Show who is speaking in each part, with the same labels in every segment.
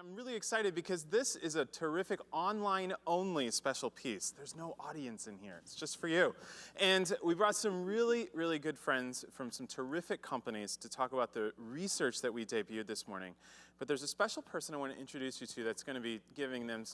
Speaker 1: I'm really excited because this is a terrific online-only special piece. There's no audience in here. It's just for you. And we brought some really, really good friends from some terrific companies to talk about the research that we debuted this morning. But there's a special person I want to introduce you to that's going to be giving them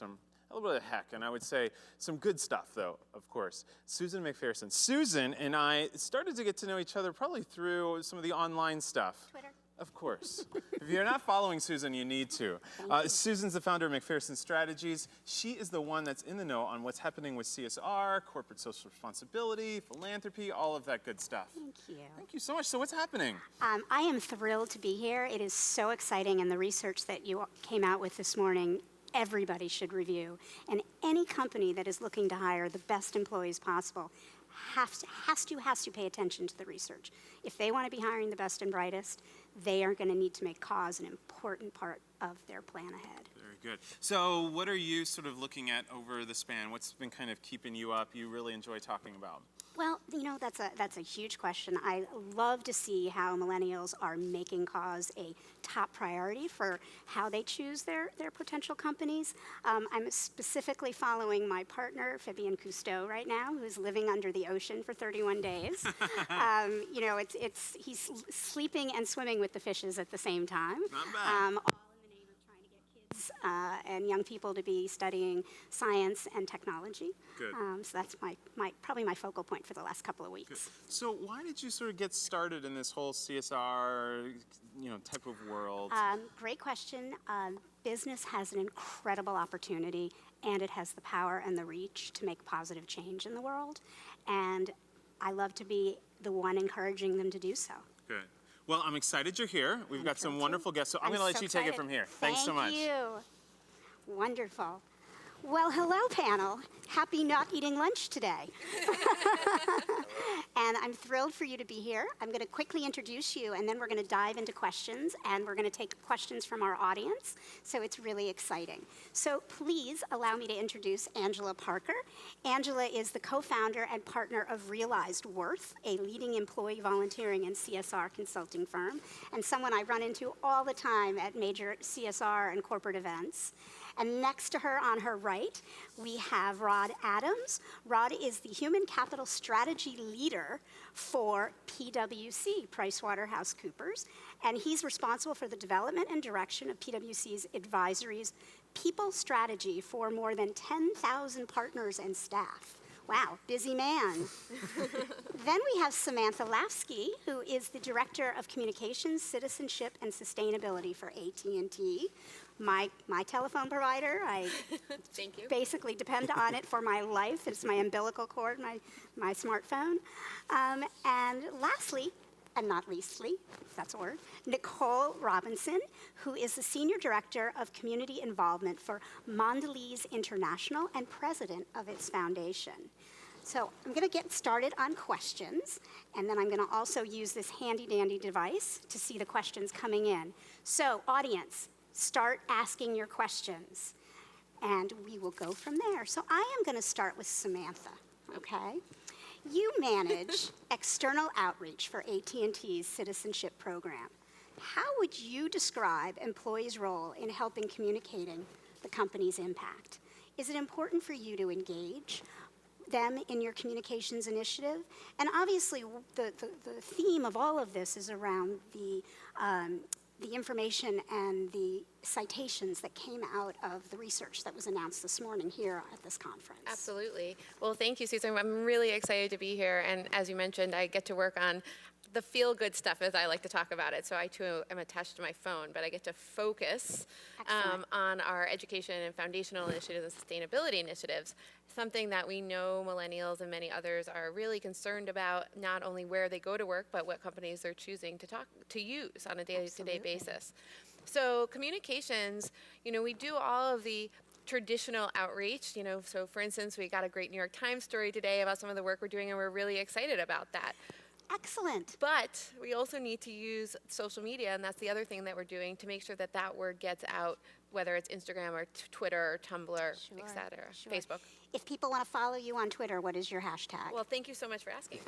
Speaker 1: a little bit of heck, and I would say some good stuff, though, of course. Susan McPherson. Susan and I started to get to know each other probably through some of the online stuff.
Speaker 2: Twitter.
Speaker 1: Of course. If you're not following Susan, you need to. Susan's the founder of McPherson Strategies. She is the one that's in the know on what's happening with CSR, corporate social responsibility, philanthropy, all of that good stuff.
Speaker 2: Thank you.
Speaker 1: Thank you so much. So what's happening?
Speaker 2: I am thrilled to be here. It is so exciting, and the research that you came out with this morning, everybody should review. And any company that is looking to hire the best employees possible has to pay attention to the research. If they want to be hiring the best and brightest, they are going to need to make cause an important part of their plan ahead.
Speaker 1: Very good. So what are you sort of looking at over the span? What's been kind of keeping you up, you really enjoy talking about?
Speaker 2: Well, you know, that's a huge question. I love to see how millennials are making cause a top priority for how they choose their potential companies. I'm specifically following my partner, Fabian Cousteau, right now, who's living under the ocean for 31 days. You know, he's sleeping and swimming with the fishes at the same time.
Speaker 1: Not bad.
Speaker 2: All in the name of trying to get kids and young people to be studying science and technology.
Speaker 1: Good.
Speaker 2: So that's probably my focal point for the last couple of weeks.
Speaker 1: Good. So why did you sort of get started in this whole CSR, type of world?
Speaker 2: Great question. Business has an incredible opportunity, and it has the power and the reach to make positive change in the world. And I love to be the one encouraging them to do so.
Speaker 1: Good. Well, I'm excited you're here. We've got some wonderful guests, so I'm going to let you take it from here. Thanks so much.
Speaker 2: Thank you. Wonderful. Well, hello, panel. Happy not eating lunch today. And I'm thrilled for you to be here. I'm going to quickly introduce you, and then we're going to dive into questions, and we're going to take questions from our audience. So it's really exciting. So please allow me to introduce Angela Parker. Angela is the co-founder and partner of Realized Worth, a leading employee volunteering and CSR consulting firm, and someone I run into all the time at major CSR and corporate events. And next to her, on her right, we have Rod Adams. Rod is the Human Capital Strategy Leader for PwC, PricewaterhouseCoopers, and he's responsible for the development and direction of PwC's advisories, people strategy for more than 10,000 partners and staff. Wow, busy man. Then we have Samantha Lasky, who is the Director of Communications, Citizenship, and Sustainability for AT&T. My telephone provider. I
Speaker 3: Thank you.
Speaker 2: Basically depend on it for my life. It's my umbilical cord, my smartphone. And lastly, and not leastly, if that's a word, Nicole Robinson, who is the Senior Director of Community Involvement for Mondelez International and President of its foundation. So I'm going to get started on questions, and then I'm going to also use this handy-dandy device to see the questions coming in. So, audience, start asking your questions, and we will go from there. So I am going to start with Samantha, okay? You manage external outreach for AT&T's citizenship program. How would you describe employees' role in helping communicating the company's impact? Is it important for you to engage them in your communications initiative? And obviously, the theme of all of this is around the information and the citations that came out of the research that was announced this morning here at this conference.
Speaker 3: Absolutely. Well, thank you, Susan. I'm really excited to be here. And as you mentioned, I get to work on the feel-good stuff, as I like to talk about it. So I, too, am attached to my phone, but I get to focus on our education and foundational initiatives and sustainability initiatives, something that we know millennials and many others are really concerned about, not only where they go to work, but what companies they're choosing to use on a day-to-day basis. So communications, we do all of the traditional outreach, so for instance, we got a great New York Times story today about some of the work we're doing, and we're really excited about that.
Speaker 2: Excellent.
Speaker 3: But we also need to use social media, and that's the other thing that we're doing to make sure that that word gets out, whether it's Instagram or Twitter or Tumblr, et cetera, Facebook.
Speaker 2: If people want to follow you on Twitter, what is your hashtag?
Speaker 3: Well, thank you so much for asking.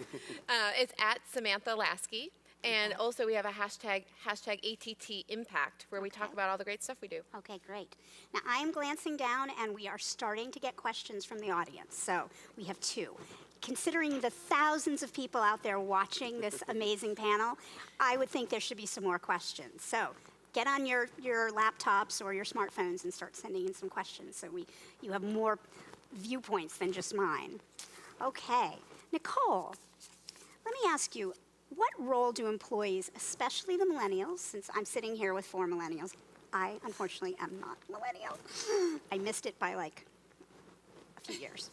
Speaker 3: It's at Samantha Lasky, And also we have a hashtag ATT Impact, where we talk
Speaker 2: Okay.
Speaker 3: about all the great stuff we do.
Speaker 2: Okay, great. Now, I am glancing down, and we are starting to get questions from the audience. So we have two. Considering the thousands of people out there watching this amazing panel, I would think there should be some more questions. So get on your laptops or your smartphones and start sending in some questions so you have more viewpoints than just mine. Okay, Nicole, let me ask you, what role do employees, especially the millennials, since I'm sitting here with 4 millennials, I unfortunately am not millennial. I missed it by like a few years.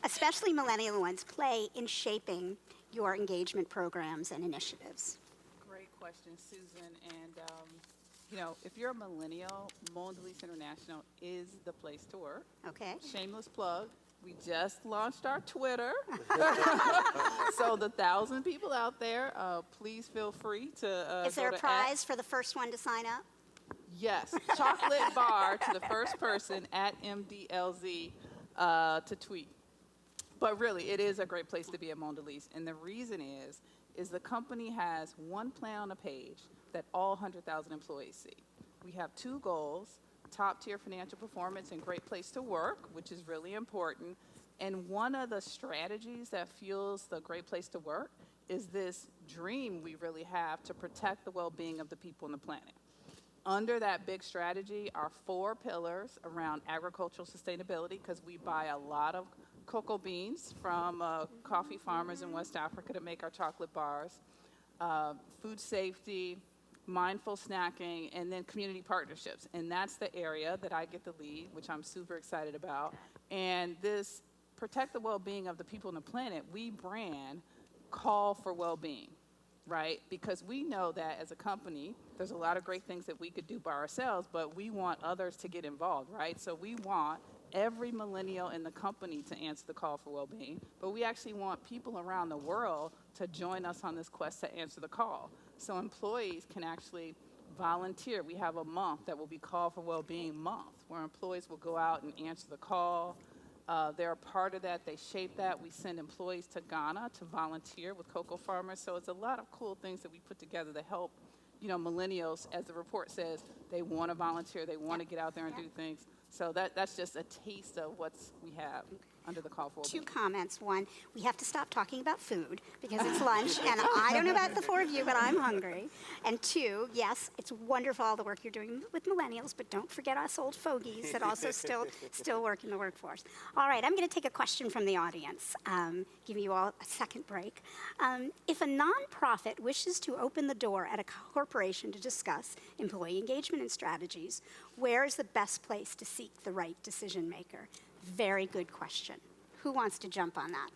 Speaker 2: Especially millennial ones play in shaping your engagement programs and initiatives.
Speaker 4: Great question, Susan. And, you know, if you're a millennial, Mondelez International is the place to work.
Speaker 2: Okay?
Speaker 4: Shameless plug. We just launched our Twitter. So the 1,000 people out there, please feel free to
Speaker 2: Is there
Speaker 4: go
Speaker 2: a
Speaker 4: to
Speaker 2: prize for the first one to sign up?
Speaker 4: Yes, chocolate bar to the first person at MDLZ to tweet. But really, it is a great place to be at Mondelez. And the reason is the company has one plan on a page that all 100,000 employees see. We have 2 goals: top-tier financial performance and great place to work, which is really important. And one of the strategies that fuels the great place to work is this dream we really have to protect the well-being of the people on the planet. Under that big strategy are 4 pillars around agricultural sustainability, because we buy a lot of cocoa beans from coffee farmers in West Africa to make our chocolate bars, food safety, mindful snacking, and then community partnerships. And that's the area that I get to lead, which I'm super excited about. And this protect the well-being of the people on the planet, we brand call for well-being, right? Because we know that as a company, there's a lot of great things that we could do by ourselves, but we want others to get involved, right? So we want every millennial in the company to answer the call for well-being, but we actually want people around the world to join us on this quest to answer the call. So employees can actually volunteer. We have a month that will be Call for Well-Being Month, where employees will go out and answer the call. They're a part of that. They shape that. We send employees to Ghana to volunteer with cocoa farmers. So it's a lot of cool things that we put together to help, you know, millennials, as the report says, they want to volunteer. They want to get out there and do things. So that's just a taste of what we have under the call for
Speaker 2: 2
Speaker 4: well-being.
Speaker 2: comments. One, we have to stop talking about food because it's lunch, and I don't know about the 4 of you, but I'm hungry. And 2, yes, it's wonderful all the work you're doing with millennials, but don't forget us old fogies that also still work in the workforce. All right, I'm going to take a question from the audience. Give you all a second break. If a nonprofit wishes to open the door at a corporation to discuss employee engagement and strategies, where is the best place to seek the right decision maker? Very good question. Who wants to jump on that?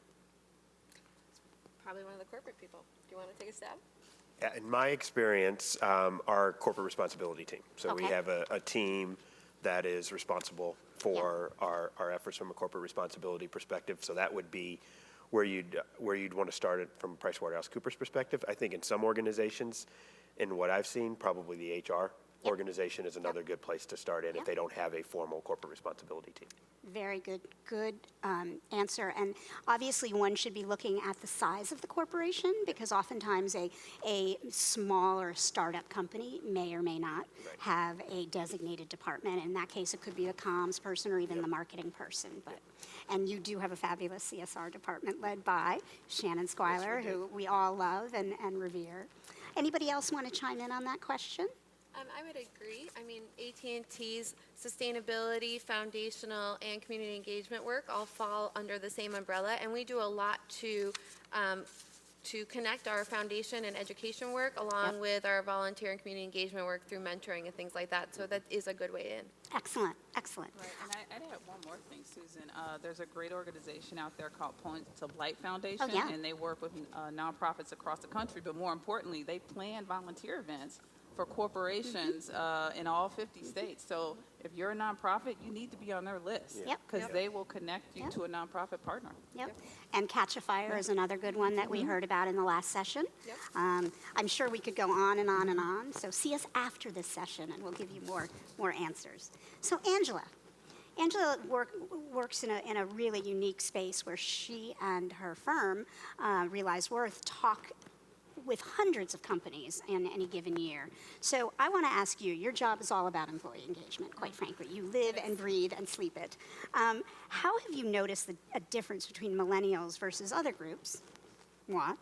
Speaker 3: Probably one of the corporate people. Do you want to take a stab?
Speaker 5: Yeah, in my experience, our corporate responsibility team. So we
Speaker 2: Okay.
Speaker 5: have a team that is responsible for our efforts from a corporate responsibility perspective. So that would be where you'd want to start it from PricewaterhouseCoopers perspective. I think in some organizations, in what I've seen, probably the HR organization is another good place to start in if they don't have a formal corporate responsibility team.
Speaker 2: Very good answer. And obviously, one should be looking at the size of the corporation because oftentimes a small or startup company may or may not have a designated department. In that case, it could be a comms person or even the marketing person. And you do have a fabulous CSR department led by Shannon Squiler, who we all love and revere. Anybody else want to chime in on that question?
Speaker 3: I would agree. I mean, AT&T's sustainability, foundational, and community engagement work all fall under the same umbrella, and we do a lot to connect our foundation and education work along with our volunteer and community engagement work through mentoring and things like that. So that is a good way in.
Speaker 2: Excellent.
Speaker 4: Right, and I'd add one more thing, Susan. There's a great organization out there called Points of Light Foundation,
Speaker 2: yeah.
Speaker 4: and they work with nonprofits across the country, but more importantly, they plan volunteer events for corporations in all 50 states. So if you're a nonprofit, you need to be on their list
Speaker 2: Yep.
Speaker 4: because they will connect you to a nonprofit partner.
Speaker 2: Yep. And Catch a Fire is another good one that we heard about in the last session.
Speaker 3: Yep.
Speaker 2: I'm sure we could go on and on and on. So see us after this session and we'll give you more answers. So Angela works in a really unique space where she and her firm, Realize Worth, talk with hundreds of companies in any given year. So I want to ask you, your job is all about employee engagement, quite frankly. You live and breathe and sleep it. How have you noticed a difference between millennials versus other groups, moi,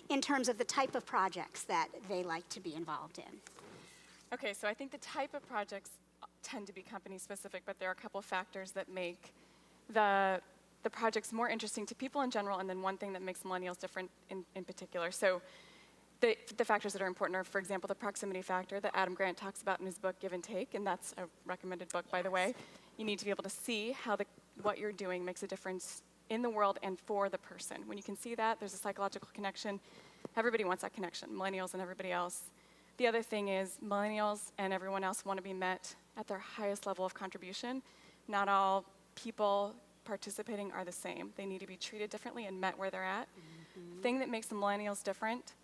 Speaker 2: in terms of the type of projects that they like to be involved in?
Speaker 6: Okay, so I think the type of projects tend to be company specific, but there are a couple factors that make the projects more interesting to people in general, and then one thing that makes millennials different in particular. So the factors that are important are, for example, the proximity factor that Adam Grant talks about in his book, Give and Take, and that's a recommended book, by the way. You need to be able to see how what you're doing makes a difference in the world and for the person. When you can see that, there's a psychological connection. Everybody wants that connection, millennials and everybody else. The other thing is millennials and everyone else want to be met at their highest level of contribution. Not all people participating are the same. They need to be treated differently and met where they're at. The thing that makes the millennials different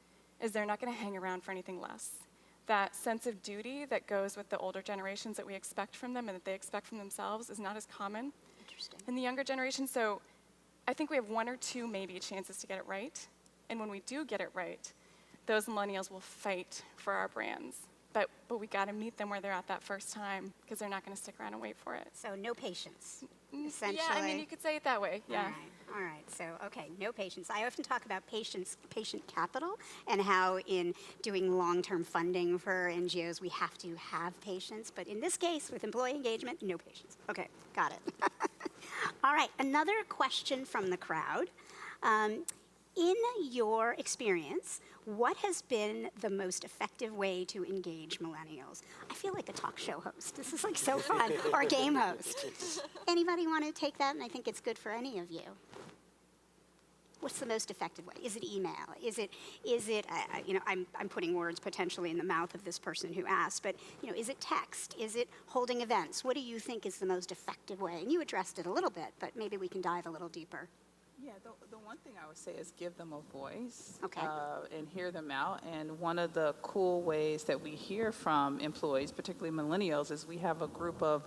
Speaker 6: is they're not going to hang around for anything less. That sense of duty that goes with the older generations that we expect from them and that they expect from themselves is not as common in the younger generation. So I think we have one or two maybe chances to get it right. And when we do get it right, those millennials will fight for our brands. But we got to meet them where they're at that first time, because they're not going to stick around and wait for it.
Speaker 2: So no patience, essentially.
Speaker 6: Yeah, I mean, you could say it that way, yeah.
Speaker 2: All right. So, okay, no patience. I often talk about patient capital and how in doing long-term funding for NGOs, we have to have patience. But in this case, with employee engagement, no patience. Okay, got it. All right, another question from the crowd. In your experience, what has been the most effective way to engage millennials? I feel like a talk show host. This is like so fun, or a game host. Anybody want to take that? And I think it's good for any of you. What's the most effective way? Is it email? Is it I'm putting words potentially in the mouth of this person who asked, but is it text? Is it holding events? What do you think is the most effective way? And you addressed it a little bit, but maybe we can dive a little deeper.
Speaker 4: Yeah, the one thing I would say is give them a voice,
Speaker 2: Okay.
Speaker 4: And hear them out. And one of the cool ways that we hear from employees, particularly millennials, is we have a group of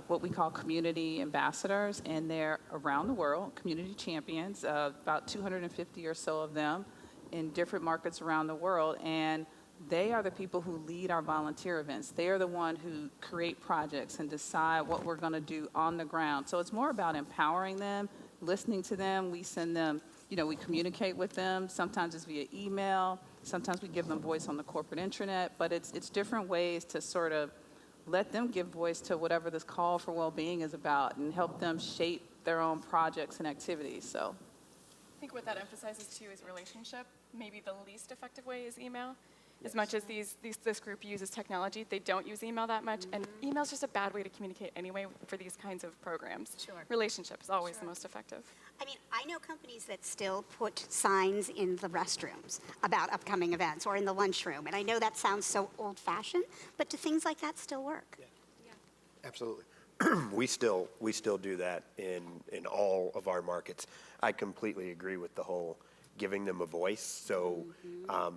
Speaker 4: what we call community ambassadors, and they're around the world, community champions, about 250 or so of them in different markets around the world. And they are the people who lead our volunteer events. They are the one who create projects and decide what we're going to do on the ground. So it's more about empowering them, listening to them. We send them, we communicate with them. Sometimes it's via email. Sometimes we give them voice on the corporate intranet. But it's different ways to sort of let them give voice to whatever this call for well-being is about and help them shape their own projects and activities. So
Speaker 6: I think what that emphasizes too is relationship. Maybe the least effective way is email. As much as this group uses technology, they don't use email that much, and email is just a bad way to communicate anyway for these kinds of programs.
Speaker 2: Sure.
Speaker 6: Relationship is always the most effective.
Speaker 2: I mean, I know companies that still put signs in the restrooms about upcoming events or in the lunchroom, and I know that sounds so old-fashioned, but do things like that still work?
Speaker 5: Absolutely. We still do that in all of our markets. I completely agree with the whole giving them a voice. So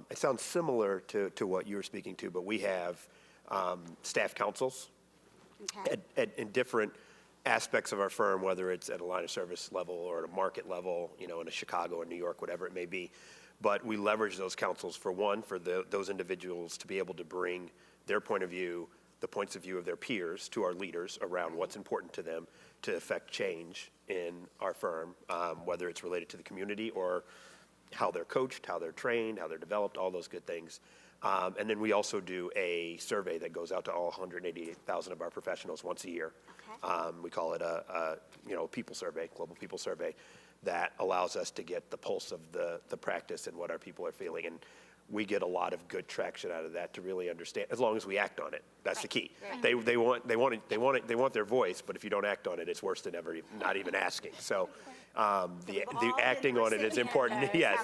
Speaker 5: it sounds similar to what you were speaking to, but we have staff councils in different aspects of our firm, whether it's at a line of service level or at a market level, in a Chicago or New York, whatever it may be. But we leverage those councils for those individuals to be able to bring their point of view, the points of view of their peers to our leaders around what's important to them to affect change in our firm, whether it's related to the community or how they're coached, how they're trained, how they're developed, all those good things. And then we also do a survey that goes out to all 188,000 of our professionals once a year.
Speaker 2: Okay.
Speaker 5: We call it a people survey, global people survey, that allows us to get the pulse of the practice and what our people are feeling. And we get a lot of good traction out of that to really understand, as long as we act on it. That's the key.
Speaker 2: Right.
Speaker 5: They want their voice, but if you don't act on it, it's worse than not even asking. So the acting on it is important. Yes.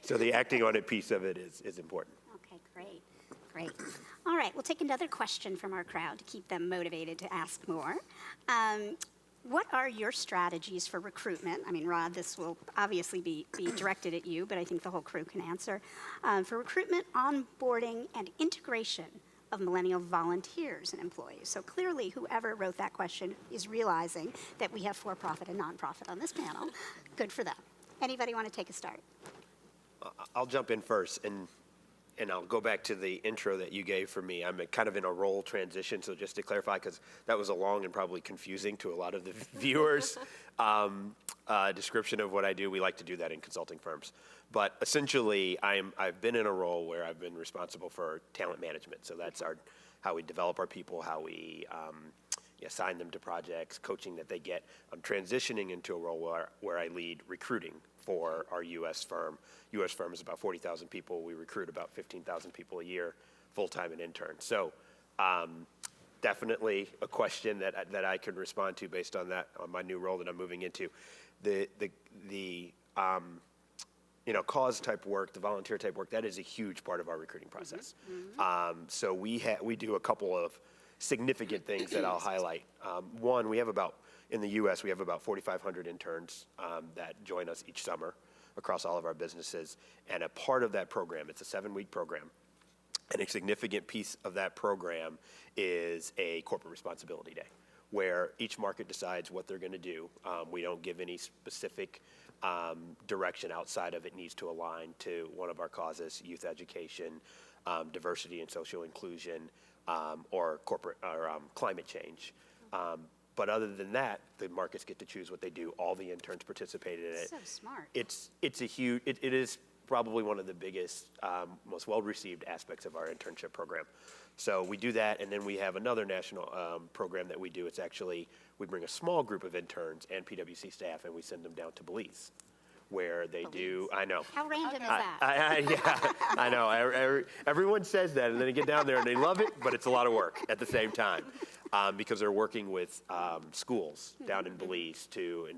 Speaker 5: So the acting on it piece of it is important.
Speaker 2: Okay, great. All right, we'll take another question from our crowd to keep them motivated to ask more. What are your strategies for recruitment? I mean, Rod, this will obviously be directed at you, but I think the whole crew can answer. For recruitment, onboarding, and integration of millennial volunteers and employees. So clearly, whoever wrote that question is realizing that we have for-profit and nonprofit on this panel. Good for them. Anybody want to take a start?
Speaker 5: I'll jump in first, and I'll go back to the intro that you gave for me. I'm kind of in a role transition, so just to clarify, because that was a long and probably confusing to a lot of the viewers description of what I do. We like to do that in consulting firms. But essentially, I've been in a role where I've been responsible for talent management. So that's how we develop our people, how we assign them to projects, coaching that they get. I'm transitioning into a role where I lead recruiting for our U.S. firm. U.S. firm is about 40,000 people. We recruit about 15,000 people a year, full-time and interns. So definitely a question that I can respond to based on that, on my new role that I'm moving into. The cause type work, the volunteer type work, that is a huge part of our recruiting process. So we do a couple of significant things that I'll highlight. One, in the U.S., we have about 4,500 interns that join us each summer across all of our businesses. And a part of that program, it's a 7-week program, and a significant piece of that program is a corporate responsibility day, where each market decides what they're going to do. We don't give any specific direction outside of it needs to align to one of our causes: youth education, diversity and social inclusion, or corporate or climate change. But other than that, the markets get to choose what they do. All the interns participated in it.
Speaker 2: So smart.
Speaker 5: It's a huge. It is probably one of the biggest, most well-received aspects of our internship program. So we do that, and then we have another national program that we do. It's actually, we bring a small group of interns and PwC staff, and we send them down to Belize, where they do. I know.
Speaker 2: How random is that?
Speaker 5: I know. Everyone says that, and then they get down there and they love it, but it's a lot of work at the same time, because they're working with schools down in Belize to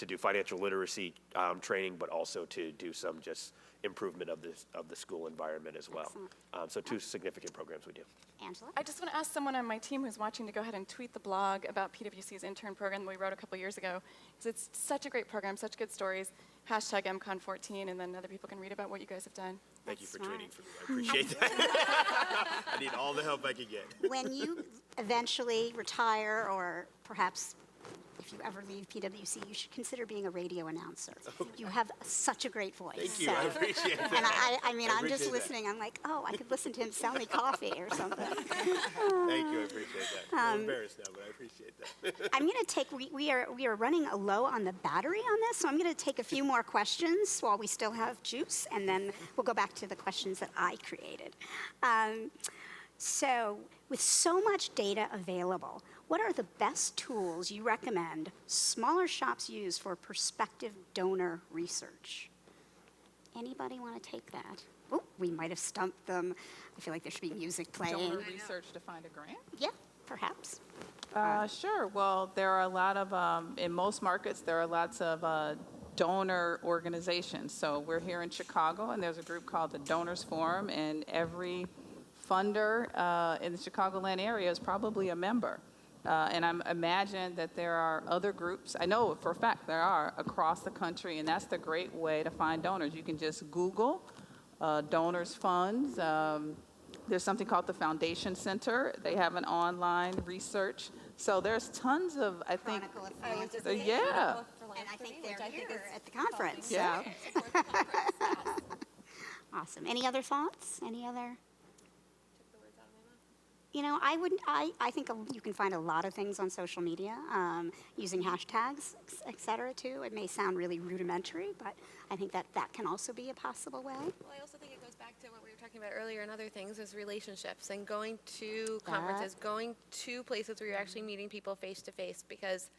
Speaker 5: do financial literacy training, but also to do some just improvement of the school environment as well. So 2 significant programs we do.
Speaker 2: Angela?
Speaker 6: I just want to ask someone on my team who's watching to go ahead and tweet the blog about PwC's intern program that we wrote a couple years ago, because it's such a great program, such good stories. Hashtag MCON14, and then other people can read about what you guys have done.
Speaker 5: Thank you for
Speaker 2: Smart.
Speaker 5: tweeting for me. I appreciate that. I need all the help I can get.
Speaker 2: When you eventually retire, or perhaps if you ever leave PwC, you should consider being a radio announcer. You have such a great voice.
Speaker 5: Thank you. I appreciate that.
Speaker 2: And I'm just
Speaker 5: appreciate that.
Speaker 2: listening. I'm like, oh, I could listen to him sell me coffee or something.
Speaker 5: Thank you. I appreciate that. I'm embarrassed now, but I appreciate that.
Speaker 2: I'm going to take, we are running low on the battery on this, so I'm going to take a few more questions while we still have juice, and then we'll go back to the questions that I created. So with so much data available, what are the best tools you recommend smaller shops use for prospective donor research? Anybody want to take that? Oh, we might have stumped them. I feel like there should be music playing.
Speaker 4: Donor research to find a grant?
Speaker 2: Yeah, perhaps.
Speaker 4: Sure. Well, there are a lot of, in most markets, there are lots of donor organizations. So we're here in Chicago, and there's a group called the Donors Forum, and every funder in the Chicagoland area is probably a member. And I imagine that there are other groups, I know for a fact there are, across the country, and that's the great way to find donors. You can just Google donors funds. There's something called the Foundation Center. They have an online research. So there's tons of, I think,
Speaker 2: Chronicle of Philanthropy.
Speaker 4: yeah.
Speaker 2: And I think they're here at the conference.
Speaker 4: Yeah.
Speaker 2: So. Awesome. Any other thoughts? Any other? You know, I think you can find a lot of things on social media using hashtags, et cetera, too. It may sound really rudimentary, but I think that can also be a possible way.
Speaker 3: Well, I also think it goes back to what we were talking about earlier and other things is relationships and going to conferences, going to places where you're actually meeting people face to face, because,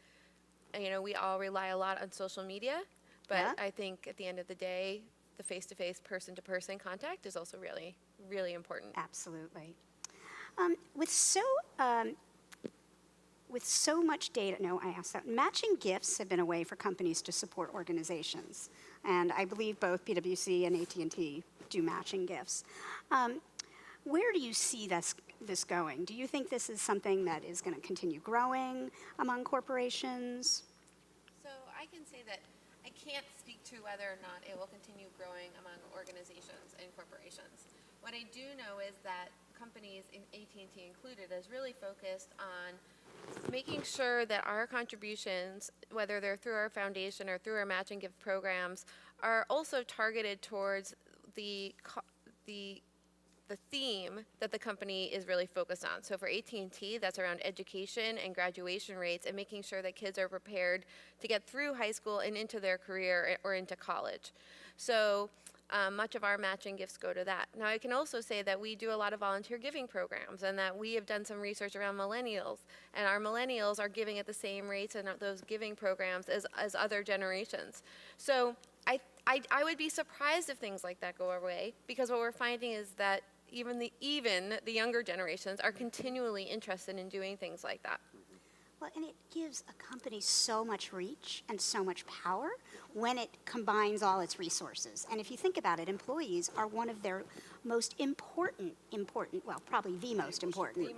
Speaker 3: you know, we all rely a lot on social media, but
Speaker 2: Yeah.
Speaker 3: I think at the end of the day, the face-to-face, person-to-person contact is also really, really important.
Speaker 2: Absolutely. With so much data, no, I asked that. Matching gifts have been a way for companies to support organizations, and I believe both PwC and AT&T do matching gifts. Where do you see this going? Do you think this is something that is going to continue growing among corporations?
Speaker 3: So I can say that I can't speak to whether or not it will continue growing among organizations and corporations. What I do know is that companies, in AT&T included, is really focused on making sure that our contributions, whether they're through our foundation or through our match and give programs, are also targeted towards the theme that the company is really focused on. So for AT&T, that's around education and graduation rates and making sure that kids are prepared to get through high school and into their career or into college. So much of our matching gifts go to that. Now, I can also say that we do a lot of volunteer giving programs and that we have done some research around millennials, and our millennials are giving at the same rates in those giving programs as other generations. So I would be surprised if things like that go away, because what we're finding is that even the younger generations are continually interested in doing things like that.
Speaker 2: Well, and it gives a company so much reach and so much power when it combines all its resources. And if you think about it, employees are one of their most important, well, probably the most important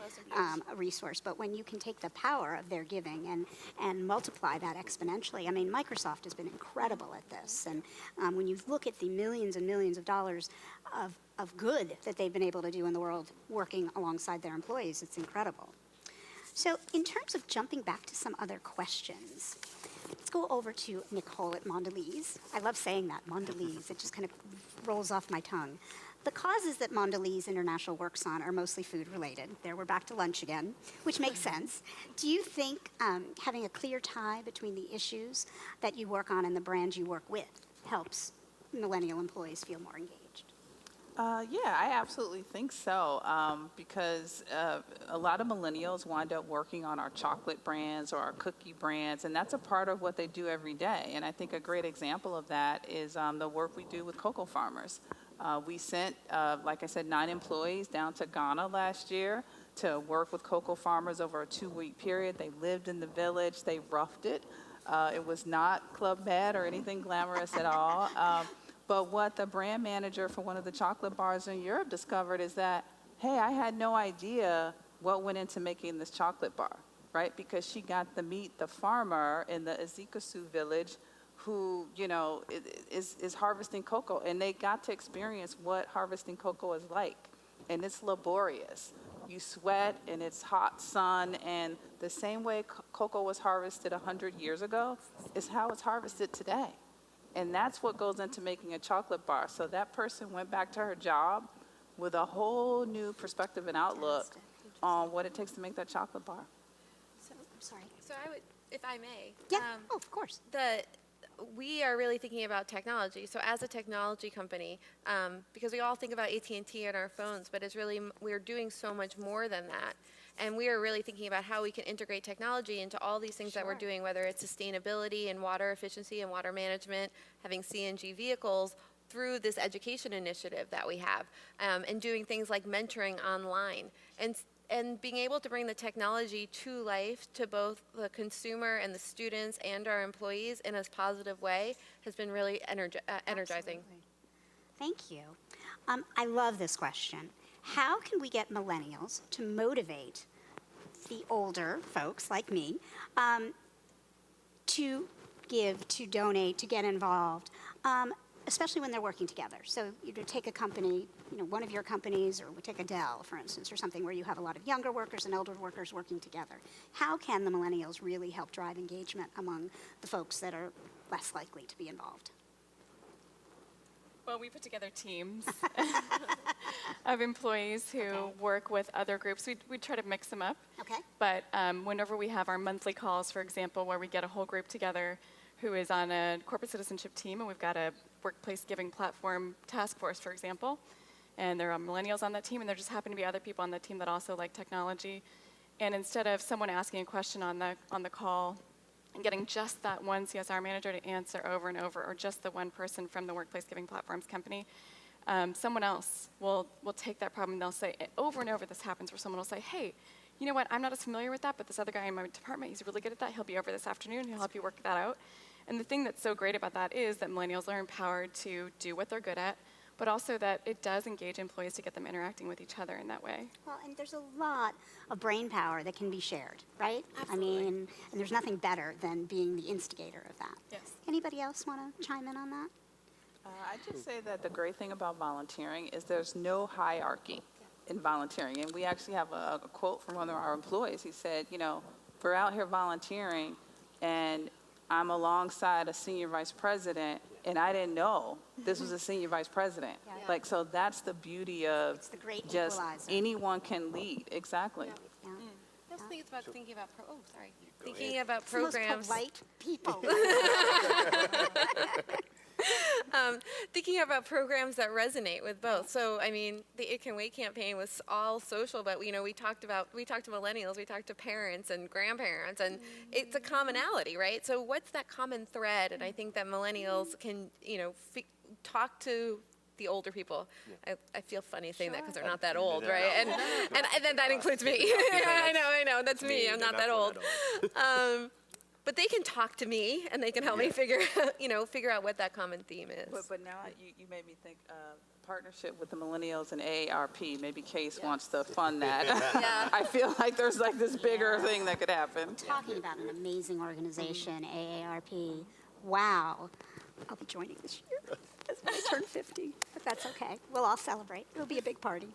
Speaker 2: resource. But when you can take the power of their giving and multiply that exponentially, I mean, Microsoft has been incredible at this. And when you look at the millions and millions of dollars of good that they've been able to do in the world working alongside their employees, it's incredible. So in terms of jumping back to some other questions, let's go over to Nicole at Mondelez. I love saying that, Mondelez. It just kind of rolls off my tongue. The causes that Mondelez International works on are mostly food related. There, we're back to lunch again, which makes sense. Do you think having a clear tie between the issues that you work on and the brands you work with helps millennial employees feel more engaged?
Speaker 4: Yeah, I absolutely think so, because a lot of millennials wind up working on our chocolate brands or our cookie brands, and that's a part of what they do every day. And I think a great example of that is the work we do with cocoa farmers. We sent, like I said, 9 employees down to Ghana last year to work with cocoa farmers over a 2-week period. They lived in the village. They roughed it. It was not Club Med or anything glamorous at all. But what the brand manager for one of the chocolate bars in Europe discovered is that, hey, I had no idea what went into making this chocolate bar, right? Because she got to meet the farmer in the Ezekusu village who, you know, is harvesting cocoa. And they got to experience what harvesting cocoa is like. And it's laborious. You sweat, and it's hot sun, and the same way cocoa was harvested 100 years ago is how it's harvested today. And that's what goes into making a chocolate bar. So that person went back to her job with a whole new perspective and outlook on what it takes to make that chocolate bar.
Speaker 2: So, I'm sorry.
Speaker 3: So I would, if I may.
Speaker 2: Yeah, of course.
Speaker 3: We are really thinking about technology. So as a technology company, because we all think about AT&T and our phones, but it's really, we're doing so much more than that. And we are really thinking about how we can integrate technology into all these things that we're doing, whether it's sustainability and water efficiency and water management, having CNG vehicles, through this education initiative that we have, and doing things like mentoring online. And being able to bring the technology to life to both the consumer and the students and our employees in a positive way has been really energizing.
Speaker 2: Absolutely. Thank you. I love this question. How can we get millennials to motivate the older folks like me to give, to donate, to get involved, especially when they're working together? So you take a company, one of your companies, or we take a Dell, for instance, or something where you have a lot of younger workers and elder workers working together. How can the millennials really help drive engagement among the folks that are less likely to be involved?
Speaker 6: Well, we put together teams of employees who work with other groups. We try to mix them up.
Speaker 2: Okay.
Speaker 6: But whenever we have our monthly calls, for example, where we get a whole group together who is on a corporate citizenship team, and we've got a workplace giving platform task force, for example, and there are millennials on that team, and there just happen to be other people on the team that also like technology. And instead of someone asking a question on the call, and getting just that one CSR manager to answer over and over, or just the one person from the Workplace Giving Platforms company, someone else will take that problem and they'll say, over and over this happens, where someone will say, hey, you know what, I'm not as familiar with that, but this other guy in my department, he's really good at that. He'll be over this afternoon. He'll help you work that out. And the thing that's so great about that is that millennials are empowered to do what they're good at, but also that it does engage employees to get them interacting with each other in that way.
Speaker 2: Well, and there's a lot of brain power that can be shared, right?
Speaker 3: Absolutely.
Speaker 2: I mean, and there's nothing better than being the instigator of that.
Speaker 6: Yes.
Speaker 2: Anybody else want to chime in on that?
Speaker 4: I'd just say that the great thing about volunteering is there's no hierarchy. in volunteering. And we actually have a quote from one of our employees. He said, you know, we're out here volunteering, and I'm alongside a senior vice president, and I didn't know this was a senior vice president.
Speaker 2: Yeah.
Speaker 4: Like, so that's the beauty of
Speaker 2: It's the great
Speaker 4: just
Speaker 2: equalizer.
Speaker 4: anyone can lead. Exactly.
Speaker 2: Yeah.
Speaker 3: I also think it's about thinking about, thinking about
Speaker 2: It's the most
Speaker 3: programs.
Speaker 2: polite people.
Speaker 3: Thinking about programs that resonate with both. So, I mean, the It Can Wait campaign was all social, but you know, we talked to millennials, we talked to parents and grandparents, and it's a commonality, right? So, what's that common thread? And I think that millennials can, you know, talk to the older people. I feel funny saying that because they're not that old, right? And then that includes me. I know, that's me. I'm not that old. But they can talk to me, and they can help me figure out what that common theme is.
Speaker 4: But now you made me think partnership with the millennials and AARP. Maybe Case wants to fund that.
Speaker 3: Yeah.
Speaker 4: I feel like there's like this bigger thing that could happen.
Speaker 2: Talking about an amazing organization, AARP. Wow. I'll be joining this year as I turn 50, if that's okay. We'll all celebrate. It'll be a big party.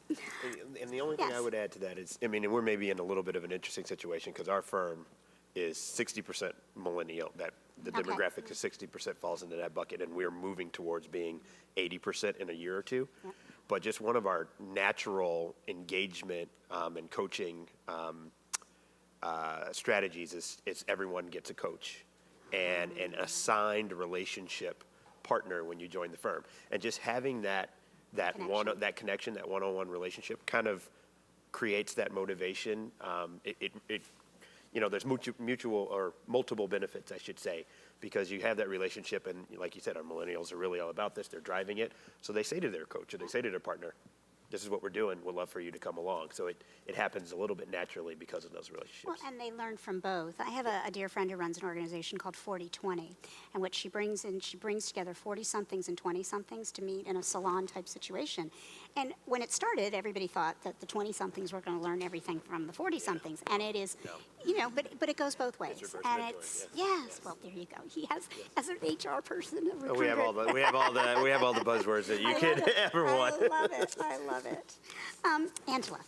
Speaker 5: And the only thing I
Speaker 2: Yes.
Speaker 5: would add to that is, I mean, and we're maybe in a little bit of an interesting situation because our firm is 60% millennial, that the
Speaker 2: Okay.
Speaker 5: demographic is 60% falls into that bucket, and we're moving towards being 80% in a year or two.
Speaker 2: Yep.
Speaker 5: But just one of our natural engagement and coaching strategies is everyone gets a coach and an assigned relationship partner when you join the firm. And just having that connection, that one-on-one relationship kind of creates that motivation. You know, there's mutual or multiple benefits, I should say, because you have that relationship, and like you said, our millennials are really all about this. They're driving it. So they say to their coach or they say to their partner, this is what we're doing. We'd love for you to come along. So it happens a little bit naturally because of those relationships.
Speaker 2: Well, and they learn from both. I have a dear friend who runs an organization called 4020, and what she brings together 40-somethings and 20-somethings to meet in a salon-type situation. And when it started, everybody thought that the 20-somethings were going to learn everything from the 40-somethings, and it is, you know, but it goes both ways.
Speaker 5: reverse
Speaker 2: And
Speaker 5: mentoring,
Speaker 2: it's yes. Well, there you go. He has, as an HR person, a recruiter.
Speaker 5: We have all the buzzwords that you could ever want.
Speaker 2: I love it. I love it. Angela.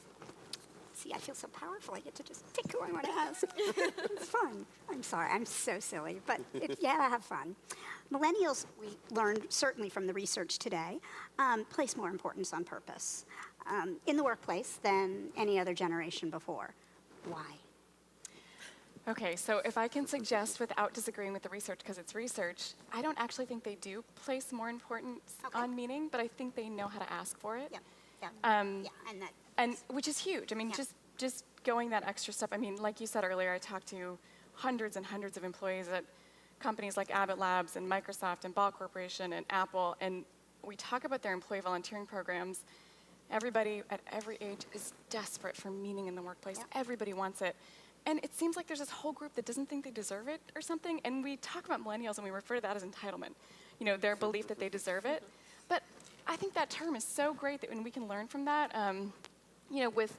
Speaker 2: See, I feel so powerful. I get to just pick who I want to ask. It's fun. I'm sorry. I'm so silly. But have fun. Millennials, we learned certainly from the research today, place more importance on purpose in the workplace than any other generation before. Why?
Speaker 6: Okay, so if I can suggest without disagreeing with the research, because it's research, I don't actually think they do place more importance
Speaker 2: Okay.
Speaker 6: on meaning, but I think they know how to ask for it.
Speaker 2: Yeah. Yeah.
Speaker 6: Um,
Speaker 2: And that.
Speaker 6: And which is huge. I mean,
Speaker 2: Yeah.
Speaker 6: just going that extra step. I mean, like you said earlier, I talked to hundreds and hundreds of employees at companies like Abbott Labs and Microsoft and Ball Corporation and Apple, and we talk about their employee volunteering programs. Everybody at every age is desperate for meaning in the workplace.
Speaker 2: Yep.
Speaker 6: Everybody wants it. And it seems like there's this whole group that doesn't think they deserve it or something, and we talk about millennials and we refer to that as entitlement. You know, their belief that they deserve it. But I think that term is so great that when we can learn from that, you know, with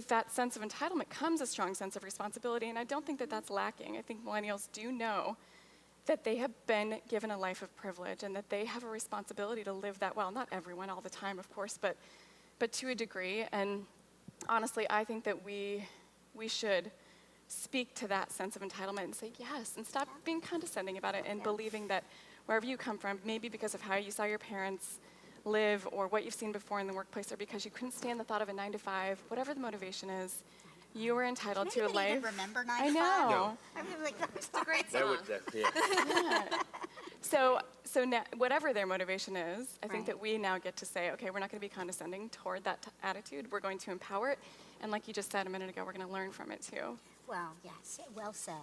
Speaker 6: that sense of entitlement comes a strong sense of responsibility, and I don't think that that's lacking. I think millennials do know that they have been given a life of privilege and that they have a responsibility to live that well. Not everyone all the time, of course, but to a degree. And honestly, I think that we should speak to that sense of entitlement and say yes, and stop being condescending about it and believing that wherever you come from, maybe because of how you saw your parents live or what you've seen before in the workplace, or because you couldn't stand the thought of a 9-to-5, whatever the motivation is, you are entitled to a
Speaker 2: Anybody
Speaker 6: life.
Speaker 2: even remember 9
Speaker 6: I
Speaker 2: to 5?
Speaker 6: know.
Speaker 5: No.
Speaker 2: I mean, like,
Speaker 3: It's a great song.
Speaker 6: So now, whatever their motivation is, I think
Speaker 2: Right.
Speaker 6: that we now get to say, okay, we're not going to be condescending toward that attitude. We're going to empower it. And like you just said a minute ago, we're going to learn from it too.
Speaker 2: Well, yes, well said.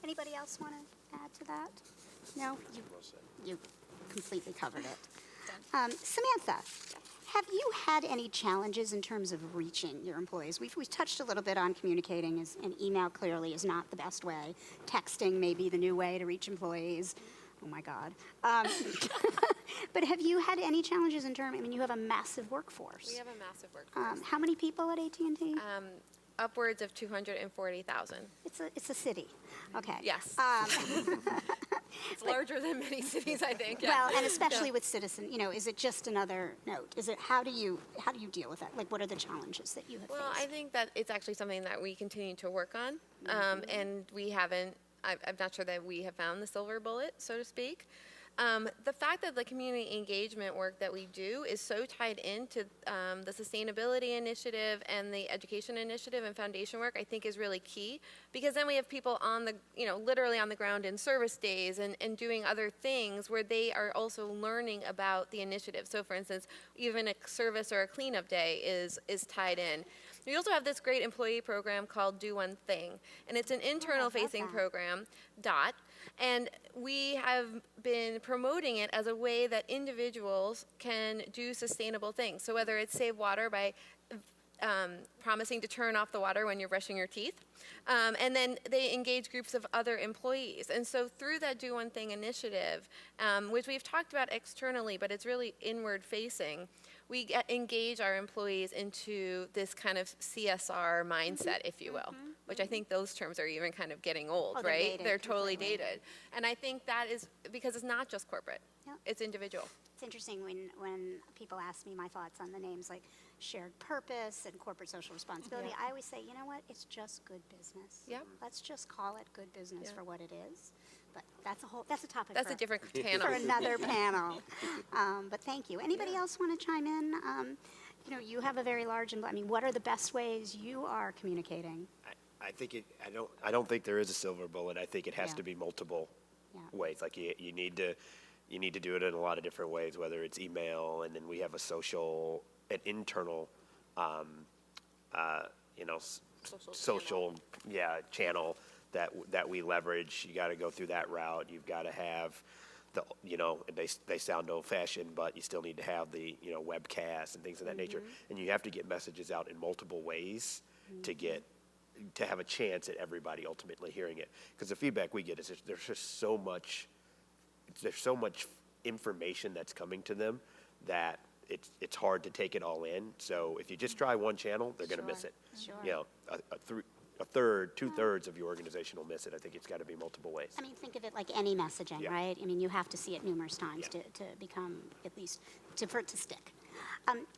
Speaker 2: Anybody else want to add to that? No? You completely covered it. Samantha, have you had any challenges in terms of reaching your employees? We've touched a little bit on communicating, and email clearly is not the best way. Texting may be the new way to reach employees. Oh my God. But have you had any challenges in terms, I mean, you have a massive workforce.
Speaker 3: We have a massive workforce.
Speaker 2: How many people at AT&T?
Speaker 3: Upwards of 240,000.
Speaker 2: It's a city. Okay.
Speaker 3: Yes. It's larger than many cities, I think. Yeah.
Speaker 2: Well, and especially with Citizen, is it just another note? Is it, how do you deal with that? Like, what are the challenges that you have
Speaker 3: Well, I
Speaker 2: faced?
Speaker 3: think that it's actually something that we continue to work on, and we haven't. I'm not sure that we have found the silver bullet, so to speak. The fact that the community engagement work that we do is so tied into the sustainability initiative and the education initiative and foundation work, I think is really key, because then we have people on the, literally on the ground in service days and doing other things where they are also learning about the initiative. So for instance, even a service or a cleanup day is tied in. We also have this great employee program called Do One Thing, and it's an internal-facing program, DOT, and we have been promoting it as a way that individuals can do sustainable things. So whether it's save water by promising to turn off the water when you're brushing your teeth, and then they engage groups of other employees. And so through that Do One Thing initiative, which we've talked about externally, but it's really inward-facing, we engage our employees into this kind of CSR mindset, if you will, which I think those terms are even kind of getting old,
Speaker 2: Oh, they're
Speaker 3: right?
Speaker 2: dated,
Speaker 3: They're totally
Speaker 2: completely.
Speaker 3: dated. And I think that is because it's not just corporate,
Speaker 2: Yep.
Speaker 3: it's individual.
Speaker 2: It's interesting when people ask me my thoughts on the names like shared purpose and corporate social responsibility. I always say, you know what? It's just good business.
Speaker 3: Yep.
Speaker 2: Let's just call it good business
Speaker 3: Yeah.
Speaker 2: for what it is. But that's a topic
Speaker 3: That's
Speaker 2: for,
Speaker 3: a different
Speaker 2: for
Speaker 3: panel.
Speaker 2: another panel. But thank you. Anybody else want to chime in? You have a very large, what are the best ways you are communicating?
Speaker 5: I think I don't think there is a silver bullet. I think it has
Speaker 2: Yeah.
Speaker 5: to be multiple
Speaker 2: Yeah.
Speaker 5: ways. Like you need to do it in a lot of different ways, whether it's email, and then we have an internal, social channel that we leverage. You got to go through that route. You've got to have they sound old fashioned, but you still need to have the webcast and things of that nature. And you have to get messages out in multiple ways to have a chance at everybody ultimately hearing it. Because the feedback we get is there's so much information that's coming to them that it's hard to take it all in. So if you just try one channel, they're going to miss it.
Speaker 2: Sure.
Speaker 5: A third, 2/3 of your organization will miss it. I think it's got to be multiple ways.
Speaker 2: Think of it like any messaging,
Speaker 5: Yeah.
Speaker 2: right? You have to see it numerous times
Speaker 5: Yeah.
Speaker 2: to become, at least, for it to stick.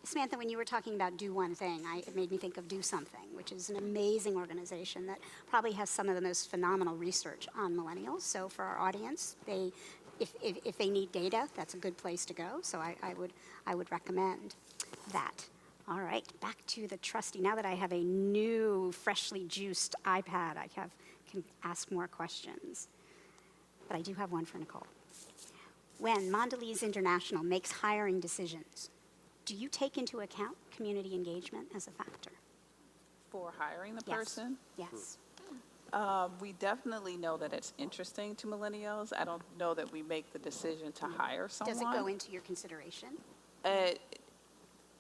Speaker 2: Samantha, when you were talking about Do One Thing, it made me think of Do Something, which is an amazing organization that probably has some of the most phenomenal research on millennials. So for our audience, if they need data, that's a good place to go. So I would recommend that. All right, back to the trustee. Now that I have a new, freshly juiced iPad, I can ask more questions. But I do have one for Nicole. When Mondelez International makes hiring decisions, do you take into account community engagement as a factor?
Speaker 4: For hiring the
Speaker 2: Yes.
Speaker 4: person,
Speaker 2: Yes.
Speaker 4: we definitely know that it's interesting to millennials. I don't know that we make the decision to hire someone.
Speaker 2: Does it go into your consideration?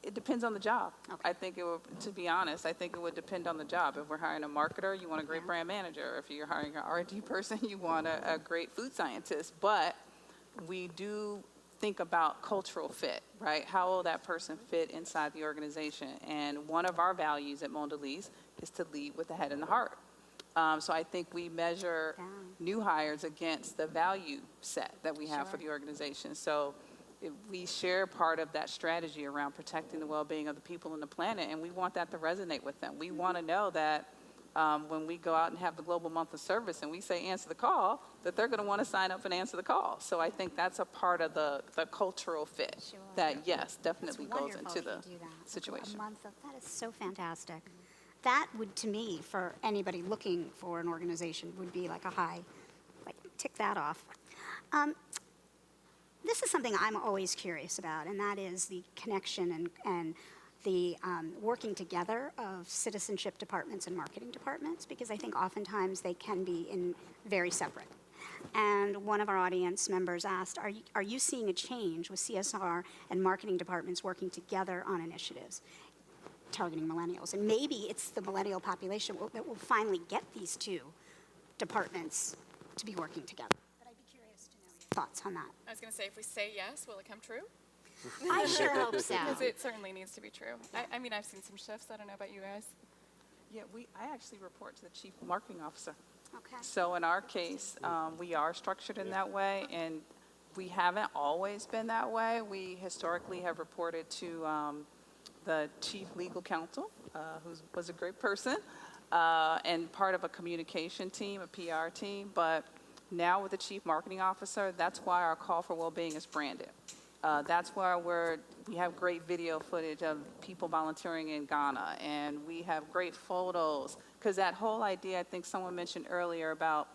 Speaker 4: It depends on the job.
Speaker 2: Okay.
Speaker 4: I think to be honest, I think it would depend on the job. If we're hiring a marketer, you want a great
Speaker 2: Yeah.
Speaker 4: brand manager. If you're hiring an R&D person, you want a great food scientist. But we do think about cultural fit, right? How will that person fit inside the organization? And one of our values at Mondelez is to lead with the head and the heart. So I think we measure
Speaker 2: Yeah.
Speaker 4: new hires against the value set that we have for
Speaker 2: Sure.
Speaker 4: the organization. So we share part of that strategy around protecting the well-being of the people on the planet, and we want that to resonate with them. We want to know that when we go out and have the Global Month of Service and we say answer the call, that they're going to want to sign up and answer the call. So I think that's a part of the cultural fit
Speaker 2: Sure.
Speaker 4: that, yes, definitely
Speaker 2: It's
Speaker 4: goes
Speaker 2: wonderful
Speaker 4: into
Speaker 2: if
Speaker 4: the
Speaker 2: you do that.
Speaker 4: situation.
Speaker 2: That is so fantastic. That would, to me, for anybody looking for an organization, would be like a high, like tick that off. This is something I'm always curious about, and that is the connection and the working together of citizenship departments and marketing departments, because I think oftentimes they can be very separate. And one of our audience members asked, are you seeing a change with CSR and marketing departments working together on initiatives targeting millennials? And maybe it's the millennial population that will finally get these two departments to be working together. But I'd be curious to know your thoughts on that.
Speaker 6: I was going to say, if we say yes, will it come true?
Speaker 2: I sure hope so.
Speaker 6: Because it certainly needs to be true. I mean, I've seen some shifts. I don't know about you guys.
Speaker 4: Yeah, I actually report to the Chief Marketing Officer.
Speaker 2: Okay.
Speaker 4: So in our case, we are structured in that way, and we haven't always been that way. We historically have reported to the chief legal counsel, who was a great person, and part of a communication team, a PR team. But now with the chief marketing officer, that's why our call for well-being is branded. That's why we have great video footage of people volunteering in Ghana, and we have great photos. Because that whole idea, I think someone mentioned earlier about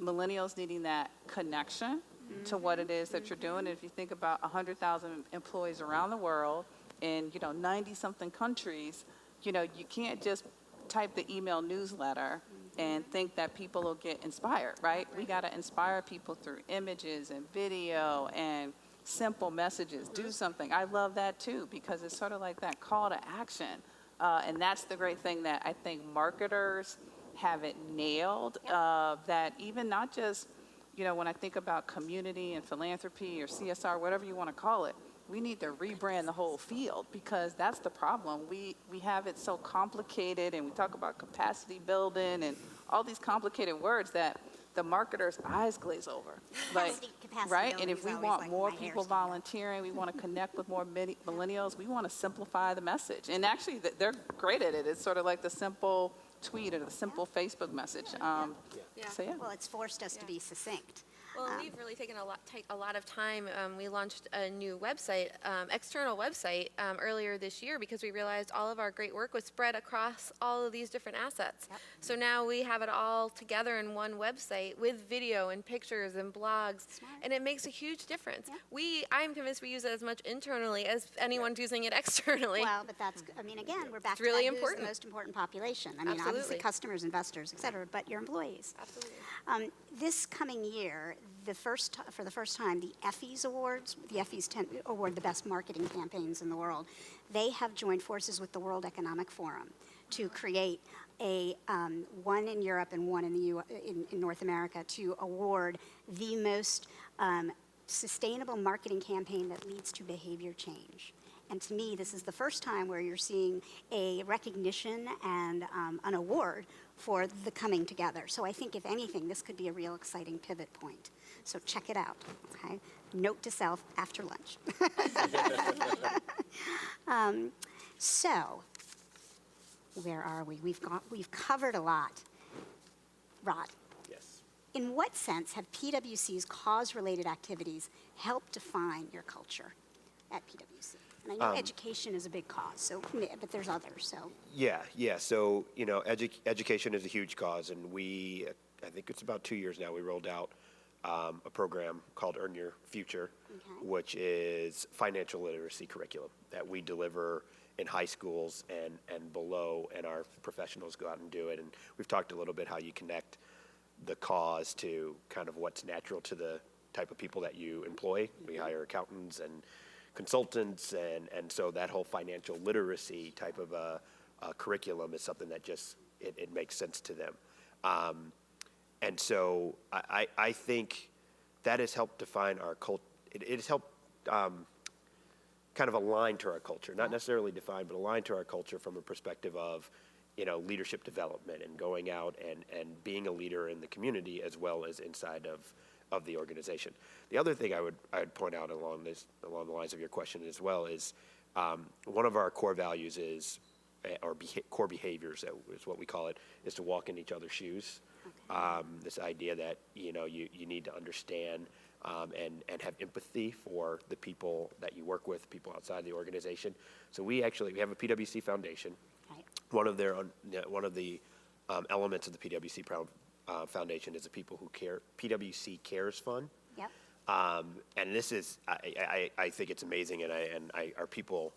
Speaker 4: millennials needing that connection to what it is that you're doing. And if you think about 100,000 employees around the world in 90-something countries, you can't just type the email newsletter and think that people will get inspired, right? We got to inspire people through images and video and simple messages. Do something. I love that too, because it's sort of like that call to action. And that's the great thing that I think marketers have it nailed, that even not just, when I think about community and philanthropy or CSR, whatever you want to call it, we need to rebrand the whole field, because that's the problem. We have it so complicated, and we talk about capacity building and all these complicated words that the marketer's eyes glaze over.
Speaker 2: Capacity
Speaker 4: right?
Speaker 2: building
Speaker 4: And if
Speaker 2: is
Speaker 4: we
Speaker 2: always
Speaker 4: want
Speaker 2: like
Speaker 4: more
Speaker 2: my hair
Speaker 4: people
Speaker 2: stand up.
Speaker 4: volunteering, we want to connect with more millennials, we want to simplify the message. And actually, they're great at it. It's sort of like the simple tweet or the simple Facebook message. So yeah.
Speaker 2: Well, it's forced us to be succinct.
Speaker 3: Well, we've really taken a lot of time. We launched a new website, external website, earlier this year, because we realized all of our great work was spread across all of these different assets.
Speaker 2: Yep.
Speaker 3: So now we have it all together in one website with video and pictures and blogs,
Speaker 2: Smart.
Speaker 3: and it makes a huge difference.
Speaker 2: Yeah.
Speaker 3: I'm convinced we use it as much internally as anyone's using it externally.
Speaker 2: Well, but that's, again, we're back
Speaker 3: It's
Speaker 2: to
Speaker 3: really
Speaker 2: that, who's
Speaker 3: important.
Speaker 2: the most important population. Obviously
Speaker 3: Absolutely.
Speaker 2: customers, investors, et cetera, but your employees.
Speaker 3: Absolutely.
Speaker 2: This coming year, for the first time, the Effie's Awards, the Effie's award the best marketing campaigns in the world, they have joined forces with the World Economic Forum to create a one in Europe and one in in North America to award the most sustainable marketing campaign that leads to behavior change. And to me, this is the first time where you're seeing a recognition and an award for the coming together. So I think, if anything, this could be a real exciting pivot point. So check it out, okay? Note to self, after lunch. So, where are we? We've covered a lot. Rod,
Speaker 5: Yes.
Speaker 2: in what sense have PwC's cause-related activities helped define your culture at PwC? And I know education is a big cause, but there's others. So
Speaker 5: Yeah. So, education is a huge cause, and I think it's about 2 years now, we rolled out a program called Earn Your Future,
Speaker 2: Okay.
Speaker 5: which is financial literacy curriculum that we deliver in high schools and below, and our professionals go out and do it. And we've talked a little bit how you connect the cause to kind of what's natural to the type of people that you employ. We hire accountants and consultants, and so that whole financial literacy type of a curriculum is something that just, it makes sense to them. And so I think that has helped define our culture. It has helped kind of align to our culture, not necessarily define, but align to our culture from a perspective of, leadership development and going out and being a leader in the community as well as inside of the organization. The other thing I'd point out along the lines of your question as well is one of our core values is, or core behaviors, is what we call it, is to walk in each other's shoes. Okay. This idea that you need to understand and have empathy for the people that you work with, people outside the organization. So we have a PwC Foundation.
Speaker 2: right.
Speaker 5: One of the elements of the PwC Foundation is the People Who Care PwC Cares Fund.
Speaker 2: Yep.
Speaker 5: And this is, I think it's amazing, and our people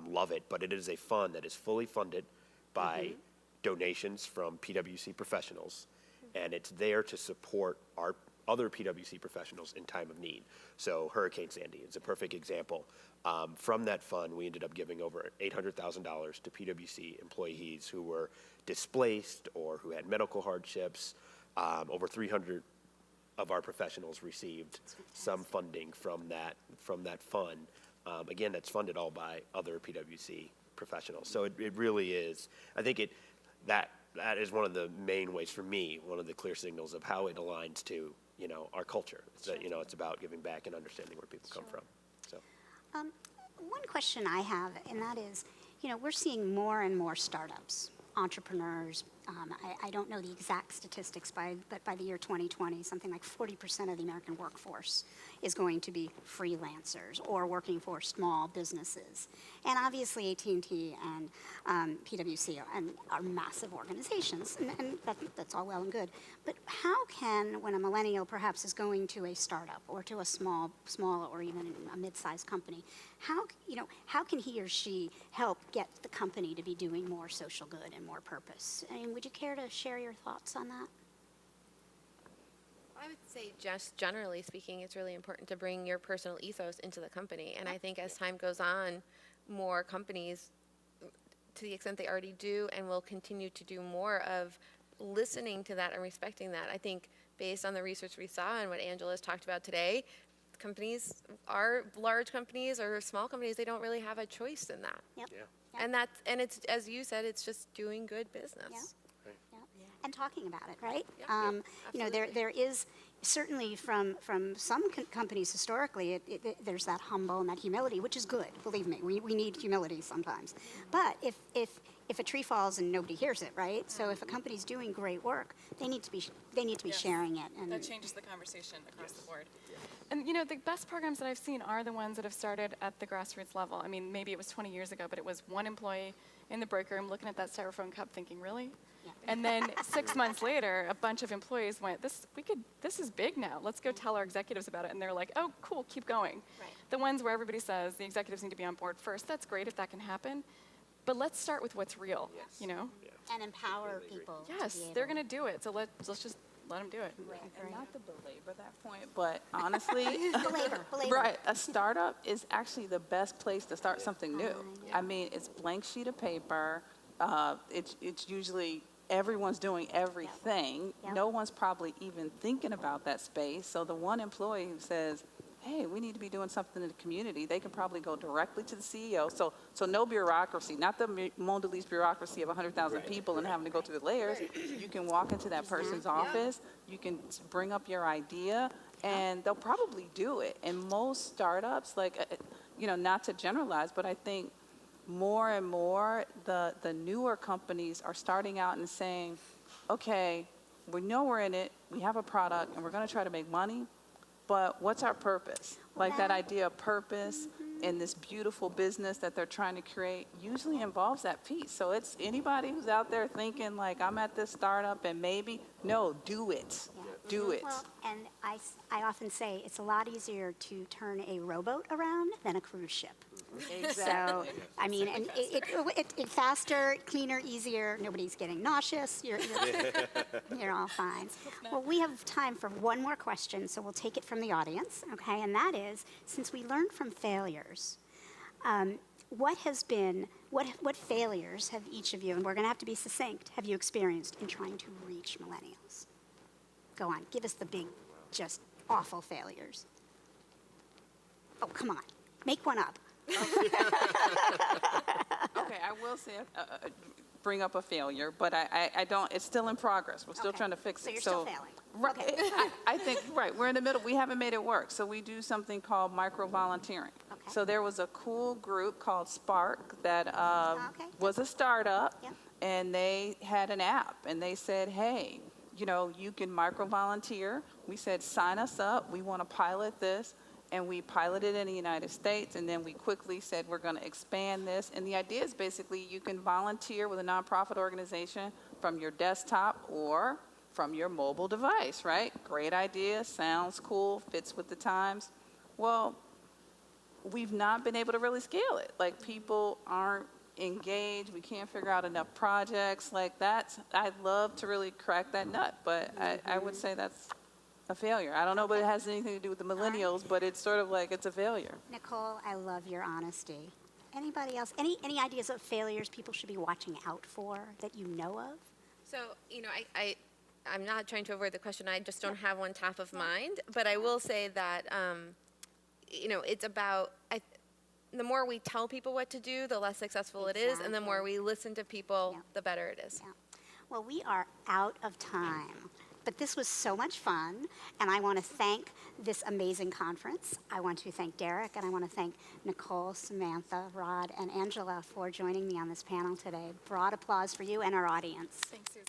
Speaker 5: love it. But it is a fund that is fully funded by donations from PwC professionals, and it's there to support our other PwC professionals in time of need. So Hurricane Sandy is a perfect example. From that fund, we ended up giving over $800,000 to PwC employees who were displaced or who had medical hardships. Over 300 of our professionals received some funding from that fund. Again, that's funded all by other PwC professionals. So it really is. I think that that is one of the main ways for me, one of the clear signals of how it aligns to, our culture. It's that, it's about giving back and understanding where people come from. So,
Speaker 2: One question I have, and that is, we're seeing more and more startups, entrepreneurs. I don't know the exact statistics, but by the year 2020, something like 40% of the American workforce is going to be freelancers or working for small businesses. And obviously AT&T and PwC are massive organizations, and that's all well and good. But how can, when a millennial perhaps is going to a startup or to a small or even a mid-sized company, how can he or she help get the company to be doing more social good and more purpose? I mean, would you care to share your thoughts on that?
Speaker 3: I would say just generally speaking, it's really important to bring your personal ethos into the company. And I think as time goes on, more companies, to the extent they already do and will continue to do more of listening to that and respecting that. I think based on the research we saw and what Angela's talked about today, companies are large companies or small companies, they don't really have a choice in that.
Speaker 2: Yep.
Speaker 5: yeah.
Speaker 3: And it's, as you said, it's just doing good business.
Speaker 2: Yeah. And talking about it, right?
Speaker 3: Absolutely.
Speaker 2: There is certainly from some companies historically, there's that humble and that humility, which is good. Believe me, we need humility sometimes. But if a tree falls and nobody hears it, right? So if a company's doing great work, they need to be
Speaker 6: Yes.
Speaker 2: sharing it. And
Speaker 6: That changes the conversation across the board. And the best programs that I've seen are the ones that have started at the grassroots level. I mean, maybe it was 20 years ago, but it was one employee in the break room looking at that styrofoam cup thinking, really?
Speaker 2: Yeah.
Speaker 6: And then 6 months later, a bunch of employees went, this is big now. Let's go tell our executives about it. And they're like, oh, cool, keep going.
Speaker 2: Right.
Speaker 6: The ones where everybody says the executives need to be on board first, that's great if that can happen. But let's start with what's real,
Speaker 2: and empower people.
Speaker 6: Yes,
Speaker 2: to be
Speaker 6: they're
Speaker 2: able-
Speaker 6: going to do it. So let's just let them do it.
Speaker 4: And not to belabor that point, but honestly,
Speaker 2: Belabor.
Speaker 4: right, a startup is actually the best place to start something new. I mean, it's blank sheet of paper. It's usually everyone's doing everything.
Speaker 2: Yep.
Speaker 4: No one's probably even thinking about that space. So the one employee who says, hey, we need to be doing something in the community, they can probably go directly to the CEO. So no bureaucracy, not the Mondelez bureaucracy of 100,000 people and having to go through the layers. You can walk into that person's office, you can bring up your idea, and they'll probably do it. And most startups, not to generalize, but I think more and more the newer companies are starting out and saying, okay, we know we're in it, we have a product, and we're going to try to make money. But what's our purpose? Like that idea of purpose in this beautiful business that they're trying to create usually involves that piece. So it's anybody who's out there thinking like, I'm at this startup and maybe, no, do it. Do it.
Speaker 2: Well, and I often say it's a lot easier to turn a rowboat around than a cruise ship. So, I mean, and it's faster, cleaner, easier. Nobody's getting nauseous. You're all fine. Well, we have time for one more question, so we'll take it from the audience, okay? And that is, since we learned from failures, what failures have each of you, and we're going to have to be succinct, have you experienced in trying to reach millennials? Go on, give us the big, just awful failures. Oh, come on, make one up.
Speaker 4: Okay, I will say, bring up a failure, but I don't, it's still in progress. We're still
Speaker 2: Okay.
Speaker 4: trying to fix it.
Speaker 2: So you're still failing.
Speaker 4: Right,
Speaker 2: Okay.
Speaker 4: I think, right, we're in the middle, we haven't made it work. So we do something called micro-volunteering.
Speaker 2: Okay.
Speaker 4: So there was a cool group called Spark that
Speaker 2: Okay.
Speaker 4: was a startup,
Speaker 2: Yep.
Speaker 4: and they had an app, and they said, hey, you can micro-volunteer. We said, sign us up. We want to pilot this. And we piloted in the United States, and then we quickly said we're going to expand this. And the idea is basically you can volunteer with a nonprofit organization from your desktop or from your mobile device, right? Great idea, sounds cool, fits with the times. Well, we've not been able to really scale it. Like, people aren't engaged. We can't figure out enough projects like that. I'd love to really crack that nut, but I would say that's a failure. I don't know, but it has anything to do with the millennials, but it's sort of like it's a failure.
Speaker 2: Nicole, I love your honesty. Anybody else? Any ideas of failures people should be watching out for that you know of?
Speaker 3: So, I'm not trying to avoid the question. I just don't have one top of mind. But I will say that, it's about, the more we tell people what to do, the less successful it is. And the more we listen to people,
Speaker 2: Yeah.
Speaker 3: the better it is.
Speaker 2: Yeah. Well, we are out of time. But this was so much fun, and I want to thank this amazing conference. I want to thank Derek, and I want to thank Nicole, Samantha, Rod, and Angela for joining me on this panel today. Broad applause for you and our audience.
Speaker 6: Thanks, Susan.